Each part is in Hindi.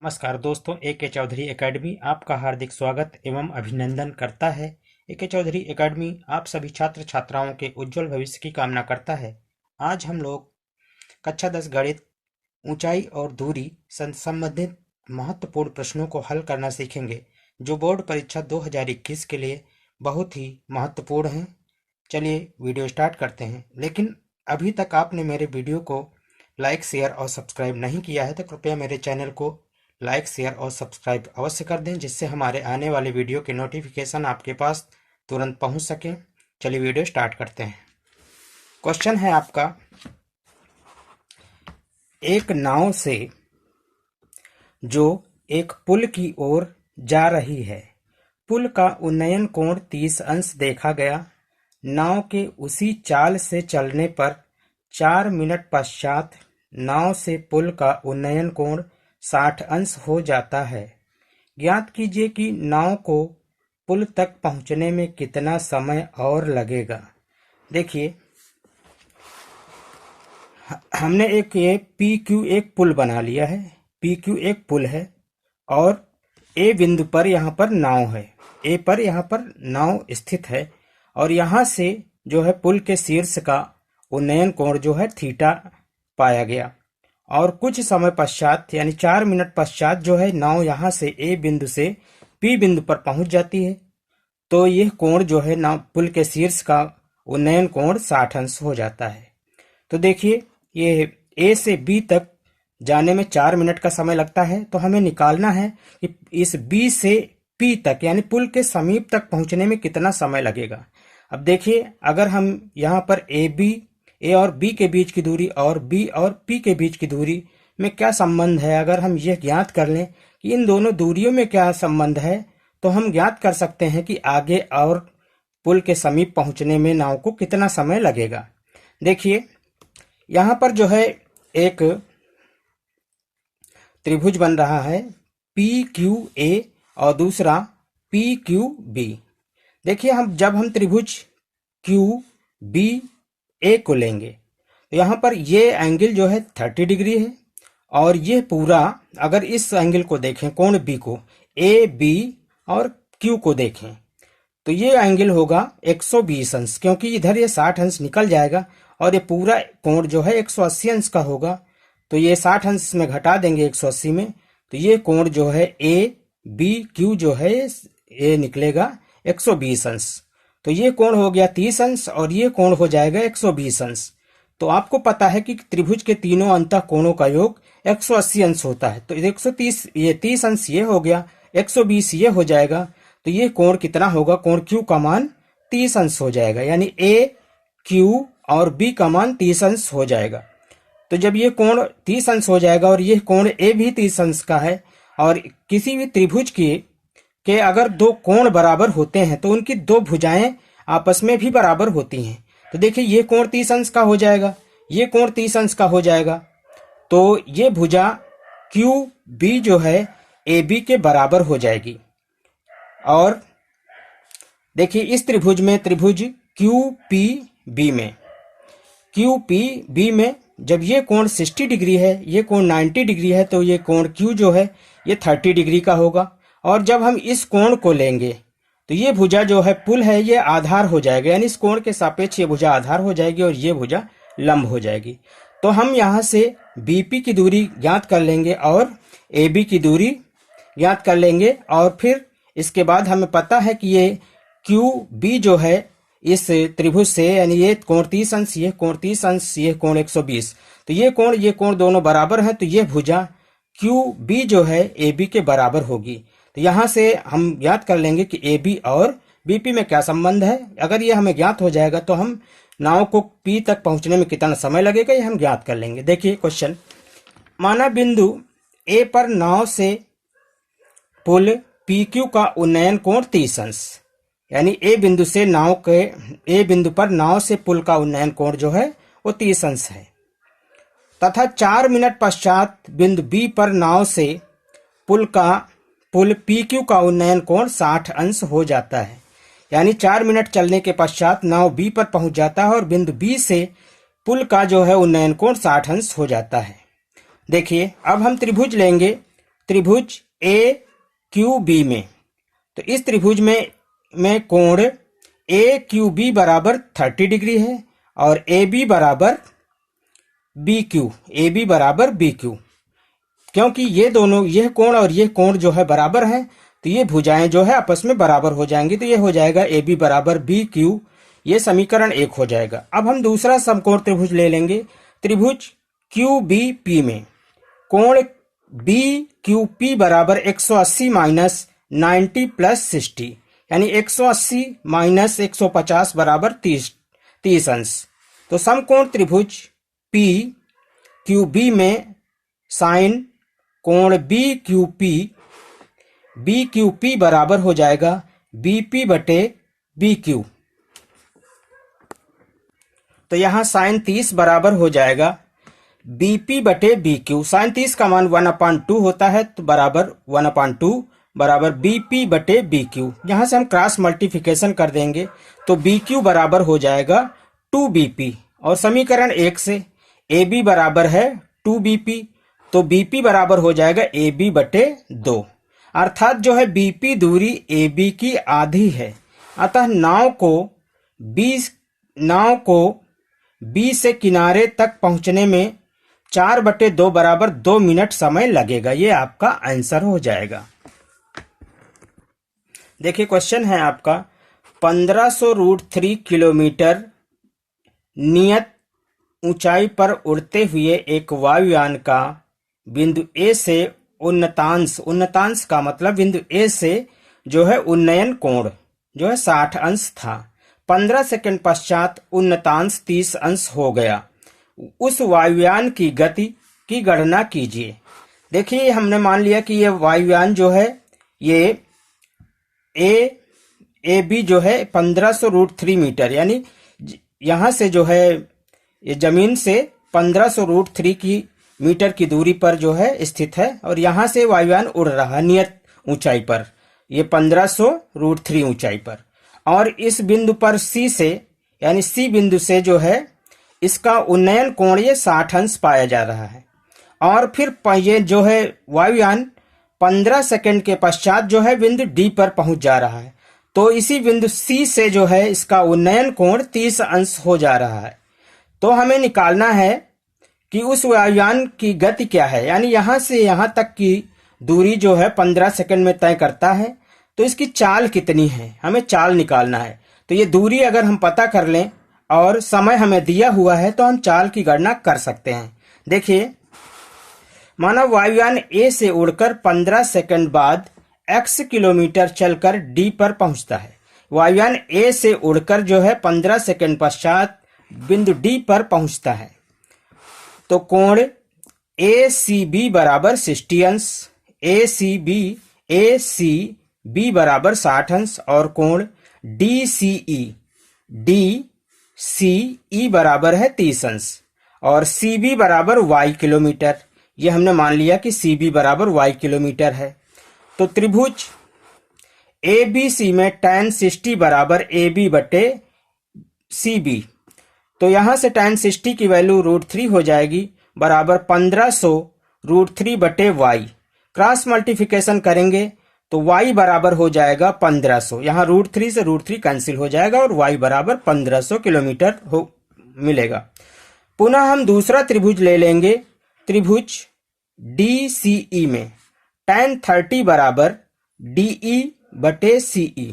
नमस्कार दोस्तों, ए के चौधरी एकेडमी आपका हार्दिक स्वागत एवं अभिनंदन करता है। ए के चौधरी एकेडमी आप सभी छात्र छात्राओं के उज्जवल भविष्य की कामना करता है। आज हम लोग कक्षा 10 गणित ऊंचाई और दूरी संबंधित महत्वपूर्ण प्रश्नों को हल करना सीखेंगे, जो बोर्ड परीक्षा 2021 के लिए बहुत ही महत्वपूर्ण हैं। चलिए वीडियो स्टार्ट करते हैं। लेकिन अभी तक आपने मेरे वीडियो को लाइक, शेयर और सब्सक्राइब नहीं किया है तो कृपया मेरे चैनल को लाइक, शेयर और सब्सक्राइब अवश्य कर दें, जिससे हमारे आने वाले वीडियो के नोटिफिकेशन आपके पास तुरंत पहुंच सके। चलिए वीडियो स्टार्ट करते हैं। क्वेश्चन है आपका, एक नाव से जो एक पुल की ओर जा रही है, पुल का उन्नयन कोण 30 अंश देखा गया। नाव के उसी चाल से चलने पर 4 मिनट पश्चात नाव से पुल का उन्नयन कोण 60 अंश हो जाता है। ज्ञात कीजिए कि नाव को पुल तक पहुंचने में कितना समय और लगेगा। देखिए, हमने ये पी क्यू एक पुल बना लिया है। पी क्यू एक पुल है और ए बिंदु पर यहाँ पर नाव है। ए पर यहाँ पर नाव स्थित है और यहाँ से जो है पुल के शीर्ष का उन्नयन कोण जो है थीटा पाया गया। और कुछ समय पश्चात यानी 4 मिनट पश्चात जो है नाव यहाँ से ए बिंदु से पी बिंदु पर पहुंच जाती है। तो यह कोण जो है नाव पुल के शीर्ष का उन्नयन कोण 60 अंश हो जाता है। तो देखिए, ये ए से बी तक जाने में 4 मिनट का समय लगता है। तो हमें निकालना है कि इस बी से पी तक यानी पुल के समीप तक पहुंचने में कितना समय लगेगा। अब देखिए, अगर हम यहाँ पर ए और बी के बीच की दूरी और बी और पी के बीच की दूरी में क्या संबंध है, अगर हम यह ज्ञात कर लें कि इन दोनों दूरियों में क्या संबंध है, तो हम ज्ञात कर सकते हैं कि आगे और पुल के समीप पहुंचने में नाव को कितना समय लगेगा। देखिए, यहाँ पर जो है एक त्रिभुज बन रहा है पी क्यू ए और दूसरा पी क्यू बी। देखिए, जब हम त्रिभुज क्यू बी ए को लेंगे तो यहाँ पर ये एंगल जो है 30 डिग्री है और ये पूरा, अगर इस एंगल को देखें कोण बी को, ए बी और क्यू को देखें तो ये एंगल होगा 120 अंश, क्योंकि इधर ये 60 अंश निकल जाएगा और ये पूरा कोण जो है 180 अंश का होगा। तो ये 60 अंश में घटा देंगे 180 में, तो ये कोण जो है ए बी क्यू जो है ये निकलेगा 120 अंश। तो ये कोण हो गया 30 अंश और ये कोण हो जाएगा 120 अंश। तो आपको पता है कि त्रिभुज के तीनों अंतः कोणों का योग 180 अंश होता है। तो 130, ये 30 अंश ये हो गया, 120 ये हो जाएगा। तो ये कोण कितना होगा, कोण क्यू का मान 30 अंश हो जाएगा, यानी ए क्यू और बी का मान 30 अंश हो जाएगा। तो जब ये कोण 30 अंश हो जाएगा और ये कोण ए भी 30 अंश का है और किसी भी त्रिभुज के अगर दो कोण बराबर होते हैं तो उनकी दो भुजाएं आपस में भी बराबर होती हैं। तो देखिए, ये कोण 30 अंश का हो जाएगा, ये कोण 30 अंश का हो जाएगा। तो ये भुजा क्यू बी जो है ए बी के बराबर हो जाएगी। और देखिए, इस त्रिभुज में, त्रिभुज क्यू पी बी में जब ये कोण 60 डिग्री है, ये कोण 90 डिग्री है, तो ये कोण क्यू जो है ये 30 डिग्री का होगा। और जब हम इस कोण को लेंगे तो ये भुजा जो है पुल है ये आधार हो जाएगा, यानी इस कोण के सापेक्ष ये भुजा आधार हो जाएगी और ये भुजा लंब हो जाएगी। तो हम यहाँ से बीपी की दूरी ज्ञात कर लेंगे और एबी की दूरी ज्ञात कर लेंगे और फिर इसके बाद हमें पता है कि ये क्यू बी जो है इस त्रिभुज से, यानी ये कोण 30 अंश, ये कोण 30 अंश, ये कोण 120, तो ये कोण दोनों बराबर हैं। तो ये भुजा क्यू बी जो है ए बी के बराबर होगी। तो यहाँ से हम ज्ञात कर लेंगे कि ए बी और बीपी में क्या संबंध है। अगर ये हमें ज्ञात हो जाएगा तो हम नाव को पी तक पहुंचने में कितना समय लगेगा ये हम ज्ञात कर लेंगे। देखिए क्वेश्चन, माना बिंदु ए पर नाव से पुल पी क्यू का उन्नयन कोण 30 अंश, यानी ए बिंदु पर नाव से पुल का उन्नयन कोण जो है वो 30 अंश है, तथा 4 मिनट पश्चात बिंदु बी पर नाव से पुल पी क्यू का उन्नयन कोण 60 अंश हो जाता है। यानी 4 मिनट चलने के पश्चात नाव बी पर पहुंच जाता है और बिंदु बी से पुल का जो है उन्नयन कोण 60 अंश हो जाता है। देखिए, अब हम त्रिभुज लेंगे त्रिभुज ए क्यू बी में। तो इस त्रिभुज में कोण ए क्यू बी बराबर 30 डिग्री है और ए बी बराबर बी क्यू, ए बी बराबर बी क्यू। क्योंकि ये दोनों, यह कोण और यह कोण जो है बराबर है, तो ये भुजाएं जो है आपस में बराबर हो जाएंगी। तो ये हो जाएगा ए बी बराबर बी क्यू। ये समीकरण 1 हो जाएगा। अब हम दूसरा समकोण त्रिभुज ले लेंगे। त्रिभुज क्यू बी पी में कोण बी क्यू पी बराबर 180 माइनस 90 प्लस 60, यानी 180 माइनस 150 बराबर 30 अंश। तो समकोण त्रिभुज पी क्यू बी में साइन कोण बी क्यू पी बराबर हो जाएगा बी पी बटे बी क्यू। तो यहां साइन 30 बराबर हो जाएगा बीपी बटे बी क्यू। साइन 30 का मान 1/2 होता है, तो बराबर 1/2 बराबर बीपी बटे बी क्यू। यहां से हम क्रॉस मल्टीप्लिकेशन कर देंगे तो बी क्यू बराबर हो जाएगा 2bp। और समीकरण 1 से ए बी बराबर है 2bp, तो बीपी बराबर हो जाएगा ए बी बटे 2। अर्थात जो है बीपी दूरी ए बी की आधी है। अतः नाव को बी से किनारे तक पहुंचने में 4/2 बराबर 2 मिनट समय लगेगा। ये आपका आंसर हो जाएगा। देखिए क्वेश्चन है आपका 1500√3 किलोमीटर नियत ऊंचाई पर उड़ते हुए एक वायुयान का बिंदु ए से उन्नतांश का मतलब बिंदु ए से जो है उन्नयन कोण जो है 60 अंश था। 15 सेकंड पश्चात उन्नतांश 30 अंश हो गया। उस वायुयान की गति की गणना कीजिए। देखिए हमने मान लिया कि ये वायुयान जो है ये ए बी जो है 1500√3 मीटर, यानी यहां से जो है ये जमीन से 1500√3 की मीटर की दूरी पर जो है स्थित है और यहां से वायुयान उड़ रहा है नियत ऊंचाई पर, ये 1500√3 ऊंचाई पर। और इस बिंदु पर सी से, यानी सी बिंदु से जो है इसका उन्नयन कोण ये 60 अंश पाया जा रहा है। और फिर ये जो है वायुयान 15 सेकंड के पश्चात जो है बिंदु डी पर पहुंच जा रहा है। तो इसी बिंदु सी से जो है इसका उन्नयन कोण 30 अंश हो जा रहा है। तो हमें निकालना है कि उस वायुयान की गति क्या है, यानी यहां से यहां तक की दूरी जो है 15 सेकंड में तय करता है, तो इसकी चाल कितनी है, हमें चाल निकालना है। तो ये दूरी अगर हम पता कर लें और समय हमें दिया हुआ है तो हम चाल की गणना कर सकते हैं। देखिए माना वायुयान ए से उड़कर 15 सेकंड बाद x किलोमीटर चलकर डी पर पहुंचता है। वायुयान ए से उड़कर जो है 15 सेकंड पश्चात बिंदु डी पर पहुंचता है। तो कोण ए सी बी बराबर 60 अंश, ए सी बी बराबर 60 अंश और कोण डी सी ई बराबर है 30 अंश और सी बी बराबर y किलोमीटर। ये हमने मान लिया कि सी बी बराबर y किलोमीटर है। तो त्रिभुज ए बी सी में tan 60 बराबर ए बी बटे सी बी। तो यहां से tan 60 की वैल्यू √3 हो जाएगी बराबर 1500√3 बटे y। क्रॉस मल्टीप्लिकेशन करेंगे तो y बराबर हो जाएगा 1500। यहाँ √3 से √3 कैंसिल हो जाएगा और y बराबर 1500 किलोमीटर हो मिलेगा। पुनः हम दूसरा त्रिभुज ले लेंगे। त्रिभुज DCE में tan 30 बराबर DE बटे CE।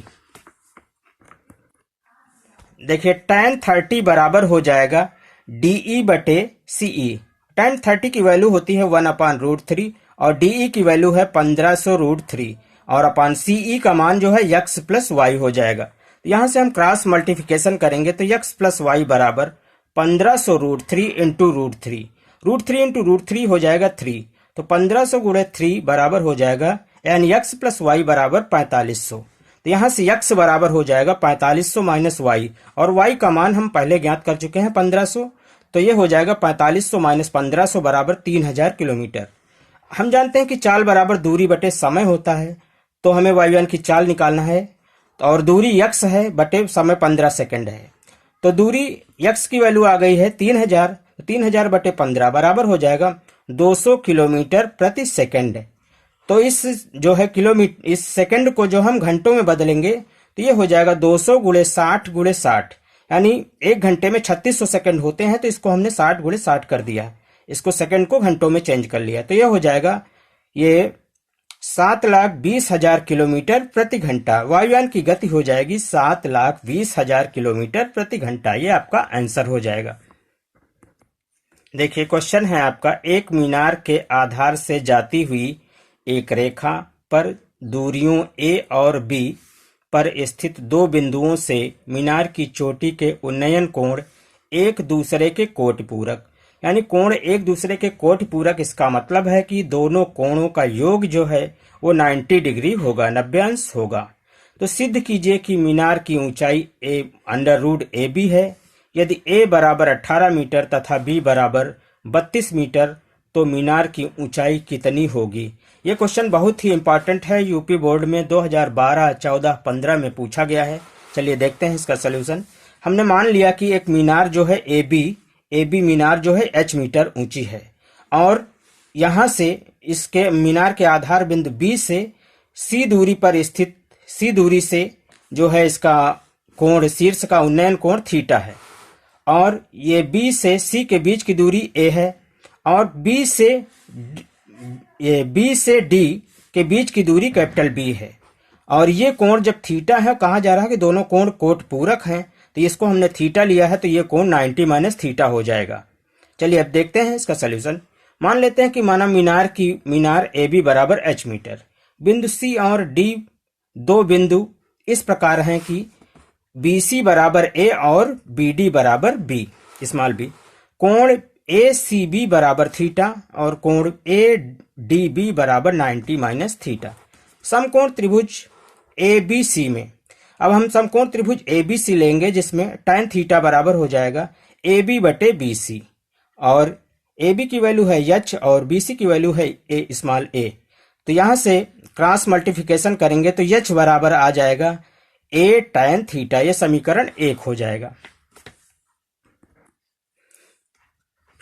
देखिए tan 30 बराबर हो जाएगा DE बटे CE। tan 30 की वैल्यू होती है 1/√3 और DE की वैल्यू है 1500√3 और अपान CE का मान जो है x प्लस वाई हो जाएगा। यहां से हम क्रॉस मल्टीप्लिकेशन करेंगे तो x प्लस वाई बराबर 1500√3 इंटू √3, √3 इंटू √3 हो जाएगा 3। तो 1500 गुणे 3 बराबर हो जाएगा यानी x प्लस वाई बराबर 4500। तो यहां से x बराबर हो जाएगा 4500 माइनस वाई और y का मान हम पहले ज्ञात कर चुके हैं 1500। तो ये हो जाएगा 4500 माइनस 1500 बराबर 3000 किलोमीटर। हम जानते हैं कि चाल बराबर दूरी बटे समय होता है, तो हमें वायुयान की चाल निकालना है और दूरी x है बटे समय 15 सेकंड है। तो दूरी x की वैल्यू आ गई है 3000, 3000 बटे 15 बराबर हो जाएगा 200 किलोमीटर प्रति सेकंड। तो इस जो है किलोमीटर, इस सेकंड को जो हम घंटों में बदलेंगे तो ये हो जाएगा 200 गुणे 60 गुणे 60, यानी एक घंटे में 3600 सेकंड होते हैं, तो इसको हमने 60 गुणे 60 कर दिया, इसको सेकंड को घंटों में चेंज कर लिया, तो ये हो जाएगा ये 7,20,000 किलोमीटर प्रति घंटा। वायुयान की गति हो जाएगी 7,20,000 किलोमीटर प्रति घंटा। ये आपका आंसर हो जाएगा। देखिए क्वेश्चन है आपका, एक मीनार के आधार से जाती हुई एक रेखा पर दूरियों ए और बी पर स्थित दो बिंदुओं से मीनार की चोटी के उन्नयन कोण एक दूसरे के कोटि पूरक, यानी कोण एक दूसरे के कोटि पूरक, इसका मतलब है कि दोनों कोणों का योग जो है वो 90 डिग्री होगा, 90 अंश होगा। तो सिद्ध कीजिए कि मीनार की ऊंचाई √AB है। यदि a बराबर 18 मीटर तथा b बराबर 32 मीटर तो मीनार की ऊंचाई कितनी होगी। ये क्वेश्चन बहुत ही इंपॉर्टेंट है, यूपी बोर्ड में 2012, 14, 15 में पूछा गया है। चलिए देखते हैं इसका सलूशन। हमने मान लिया कि एक मीनार जो है AB मीनार जो है h मीटर ऊंची है, और यहां से इसके मीनार के आधार बिंदु B से C दूरी पर स्थित, C दूरी से जो है इसका कोण, शीर्ष का उन्नयन कोण थीटा है, और ये B से C के बीच की दूरी A है, और B से D के बीच की दूरी कैपिटल B है, और ये कोण जब थीटा है, कहा जा रहा है कि दोनों कोण कोट पूरक हैं, तो इसको हमने थीटा लिया है, तो ये कोण 90 - थीटा हो जाएगा। चलिए अब देखते हैं इसका सलूशन। मान लेते हैं कि माना मीनार AB बराबर h मीटर, बिंदु C और D दो बिंदु इस प्रकार हैं कि BC बराबर A और BD बराबर B, स्मॉल b। कोण ACB बराबर थीटा और कोण ADB बराबर 90 - थीटा। समकोण त्रिभुज ABC में अब हम समकोण त्रिभुज ABC लेंगे, जिसमें tan थीटा बराबर हो जाएगा AB बटे BC, और AB की वैल्यू है h और BC की वैल्यू है स्मॉल a। तो यहां से क्रॉस मल्टीप्लिकेशन करेंगे तो h बराबर आ जाएगा A tan थीटा। यह समीकरण 1 हो जाएगा।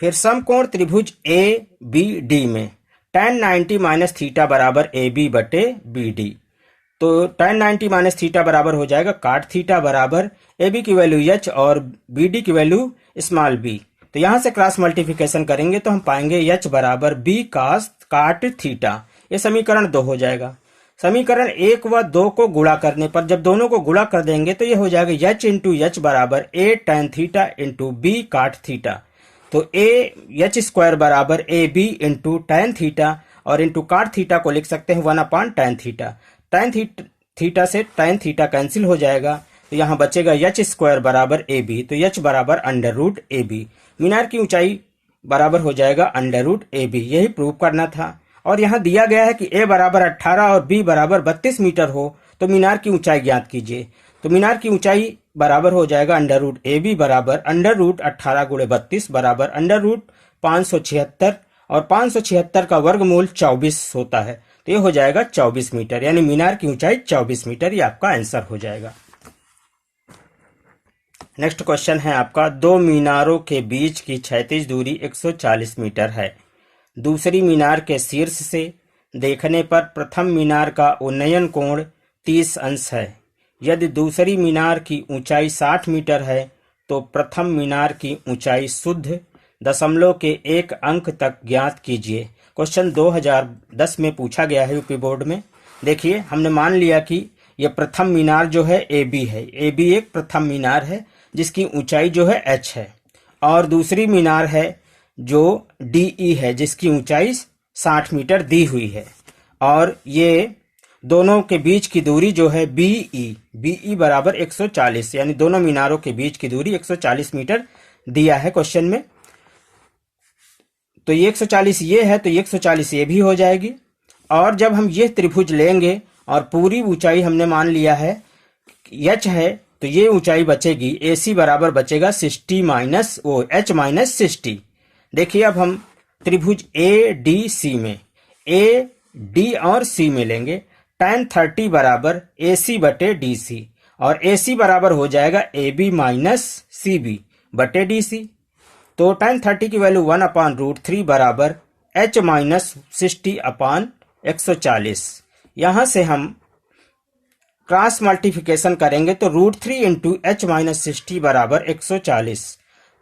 फिर समकोण त्रिभुज ABD में tan 90 - थीटा बराबर AB बटे BD, तो tan 90 - थीटा बराबर हो जाएगा cot थीटा बराबर AB की वैल्यू h और BD की वैल्यू स्मॉल b। तो यहां से क्रॉस मल्टीप्लिकेशन करेंगे तो हम पाएंगे h बराबर B cot थीटा। यह समीकरण 2 हो जाएगा। समीकरण 1 व 2 को गुणा करने पर, जब दोनों को गुणा कर देंगे तो यह हो जाएगा h इंटू h बराबर A tan theta into B cot theta. तो h स्क्वायर बराबर AB इंटू tan थीटा और इंटू cot थीटा को लिख सकते हैं 1/tan थीटा। tan थीटा से tan थीटा कैंसिल हो जाएगा, तो यहाँ बचेगा h स्क्वायर बराबर AB, तो h बराबर √AB। मीनार की ऊंचाई बराबर हो जाएगा √AB। यही प्रूव करना था। और यहाँ दिया गया है कि A बराबर 18 और B बराबर 32 मीटर हो, तो मीनार की ऊंचाई ज्ञात कीजिए। तो मीनार की ऊंचाई बराबर हो जाएगा √AB बराबर √18 गुणे 32 बराबर √576, और 576 का वर्गमूल 24 होता है, तो ये हो जाएगा 24 मीटर, यानी मीनार की ऊंचाई 24 मीटर। ये आपका आंसर हो जाएगा। नेक्स्ट क्वेश्चन है आपका, दो मीनारों के बीच की क्षैतिज दूरी 140 मीटर है। दूसरी मीनार के शीर्ष से देखने पर प्रथम मीनार का उन्नयन कोण 30 अंश है। यदि दूसरी मीनार की ऊंचाई 60 मीटर है तो प्रथम मीनार की ऊंचाई शुद्ध दशमलव के 1 अंक तक ज्ञात कीजिए। क्वेश्चन 2010 में पूछा गया है यूपी बोर्ड में। देखिए हमने मान लिया कि यह प्रथम मीनार जो है AB है, AB एक प्रथम मीनार है जिसकी ऊंचाई जो है h है, और दूसरी मीनार है जो DE है जिसकी ऊंचाई 60 मीटर दी हुई है, और ये दोनों के बीच की दूरी जो है BE बराबर 140, यानी दोनों मीनारों के बीच की दूरी 140 मीटर दिया है क्वेश्चन में। तो ये 140 ये है, तो 140 ये भी हो जाएगी। और जब हम ये त्रिभुज लेंगे और पूरी ऊंचाई हमने मान लिया है h है, तो ये ऊंचाई बचेगी AC बराबर बचेगा 60 माइनस h माइनस 60। देखिए अब हम त्रिभुज ADC में AD और C में लेंगे tan 30 बराबर AC बटे DC, और AC बराबर हो जाएगा AB माइनस CB बटे DC। तो tan 30 की वैल्यू 1/√3 बराबर h माइनस 60 अपान 140। यहाँ से हम क्रॉस मल्टीप्लिकेशन करेंगे तो √3 इंटू एच माइनस 60 बराबर 140।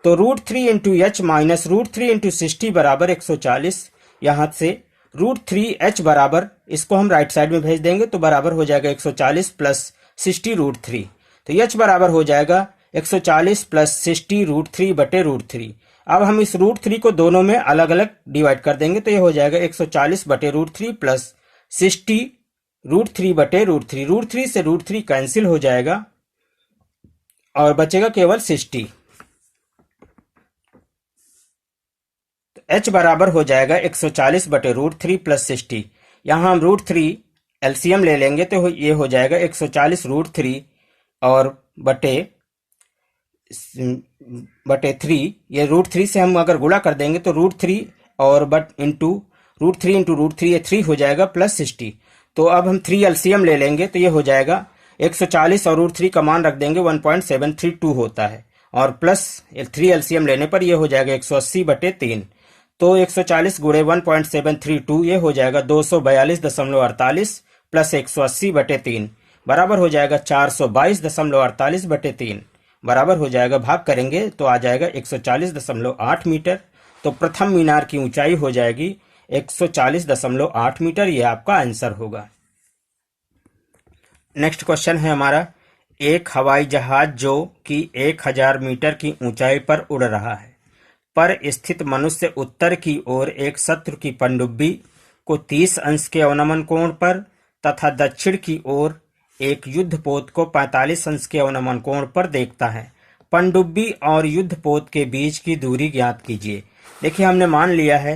तो √3 इंटू एच माइनस √3 इंटू 60 बराबर 140। यहाँ से √3h बराबर, इसको हम राइट साइड में भेज देंगे तो बराबर हो जाएगा 140 प्लस 60 √3। तो h बराबर हो जाएगा 140 प्लस 60 √3 बटे √3। अब हम इस √3 को दोनों में अलग अलग डिवाइड कर देंगे तो ये हो जाएगा 140 बटे √3 प्लस 60 √3 बटे √3। √3 से √3 कैंसिल हो जाएगा और बचेगा केवल 60। तो h बराबर हो जाएगा 140 बटे √3 प्लस 60। यहाँ हम √3 एलसीएम ले लेंगे तो ये हो जाएगा 140 √3 और बटे 3। ये √3 से हम अगर गुणा कर देंगे तो √3 और √3 इंटू √3 ये 3 हो जाएगा प्लस 60। तो अब हम 3 एलसीएम ले लेंगे तो ये हो जाएगा 140 और √3 का मान रख देंगे 1.732 होता है और प्लस 3 एलसीएम लेने पर ये हो जाएगा 180 बटे 3। तो 140 गुणे 1.732 ये हो जाएगा 242.48 प्लस 180 बटे 3 बराबर हो जाएगा 422.48 बटे 3 बराबर हो जाएगा। भाग करेंगे तो आ जाएगा 140.8 मीटर। तो प्रथम मीनार की ऊंचाई हो जाएगी 140.8 मीटर। यह आपका आंसर होगा। नेक्स्ट क्वेश्चन है हमारा, एक हवाई जहाज जो कि 1000 मीटर की ऊंचाई पर उड़ रहा है पर स्थित मनुष्य उत्तर की ओर एक शत्रु की पनडुब्बी को 30 अंश के अवनमन कोण पर तथा दक्षिण की ओर एक युद्धपोत को 45 अंश के अवनमन कोण पर देखता है। पनडुब्बी और युद्धपोत के बीच की दूरी ज्ञात कीजिए। देखिए, हमने मान लिया है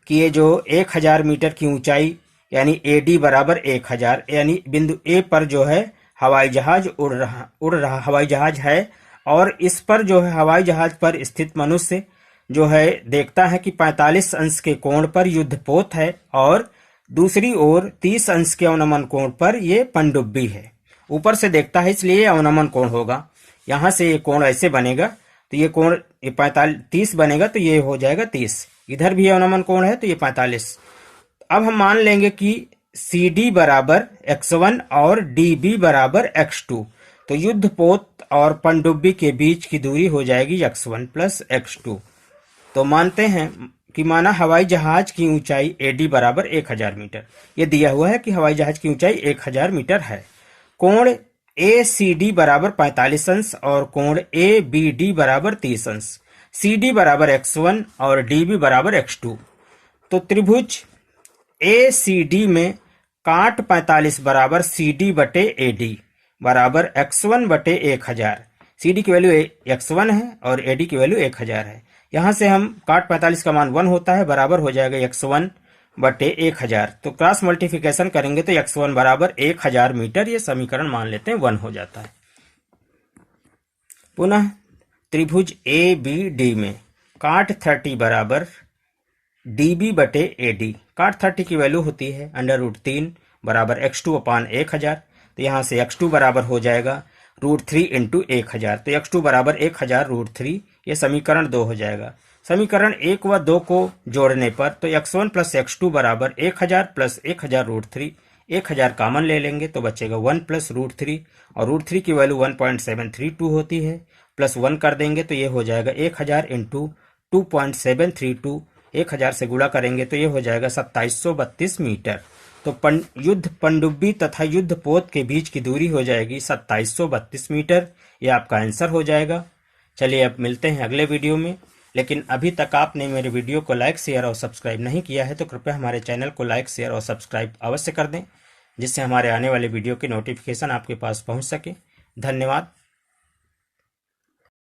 कि ये जो 1000 मीटर की ऊंचाई यानी AD बराबर 1000 यानी बिंदु A पर जो है हवाई जहाज उड़ रहा हवाई जहाज है और इस पर जो है हवाई जहाज पर स्थित मनुष्य जो है देखता है कि 45 अंश के कोण पर युद्धपोत है और दूसरी ओर 30 अंश के अवनमन कोण पर ये पनडुब्बी है। ऊपर से देखता है इसलिए अवनमन कोण होगा। यहाँ से ये कोण ऐसे बनेगा तो ये कोण 30 बनेगा तो ये हो जाएगा 30। इधर भी अवनमन कोण है तो ये 45। अब हम मान लेंगे कि CD बराबर x1 और DB बराबर x2। तो युद्धपोत और पनडुब्बी के बीच की दूरी हो जाएगी x1 प्लस x2। तो मानते हैं कि माना हवाई जहाज की ऊंचाई AD बराबर 1000 मीटर। ये दिया हुआ है कि हवाई जहाज की ऊंचाई 1000 मीटर है। कोण ACD बराबर 45 अंश और कोण ABD बराबर 30 अंश। CD बराबर x1 और DB बराबर x2। तो त्रिभुज ACD में काट 45 बराबर CD बटे AD बराबर x1 बटे 1000। CD की वैल्यू x1 है और AD की वैल्यू 1000 है। यहाँ से हम काट 45 का मान 1 होता है बराबर हो जाएगा x1 बटे 1000। तो क्रॉस मल्टीप्लिकेशन करेंगे तो x1 बराबर 1000 मीटर। ये समीकरण मान लेते हैं 1 हो जाता है। पुनः त्रिभुज ABD में काट 30 बराबर DB बटे AD। काट 30 की वैल्यू होती है √3 बराबर x2 अपान 1000। तो यहाँ से x2 बराबर हो जाएगा √3 इंटू 1000। तो x2 बराबर 1000 √3। ये समीकरण 2 हो जाएगा। समीकरण 1 व 2 को जोड़ने पर तो x1 प्लस x2 बराबर 1000 प्लस 1000 √3। 1000 कॉमन ले लेंगे तो बचेगा 1 प्लस √3 और √3 की वैल्यू 1.732 होती है। प्लस 1 कर देंगे तो ये हो जाएगा 1000 इंटू 2.732। 1000 से गुणा करेंगे तो ये हो जाएगा 2732 मीटर। तो युद्ध पनडुब्बी तथा युद्धपोत के बीच की दूरी हो जाएगी 2732 मीटर। ये आपका आंसर हो जाएगा। चलिए अब मिलते हैं अगले वीडियो में। लेकिन अभी तक आपने मेरे वीडियो को लाइक शेयर और सब्सक्राइब नहीं किया है तो कृपया हमारे चैनल को लाइक शेयर और सब्सक्राइब अवश्य कर दें, जिससे हमारे आने वाले वीडियो की नोटिफिकेशन आपके पास पहुंच सके। धन्यवाद।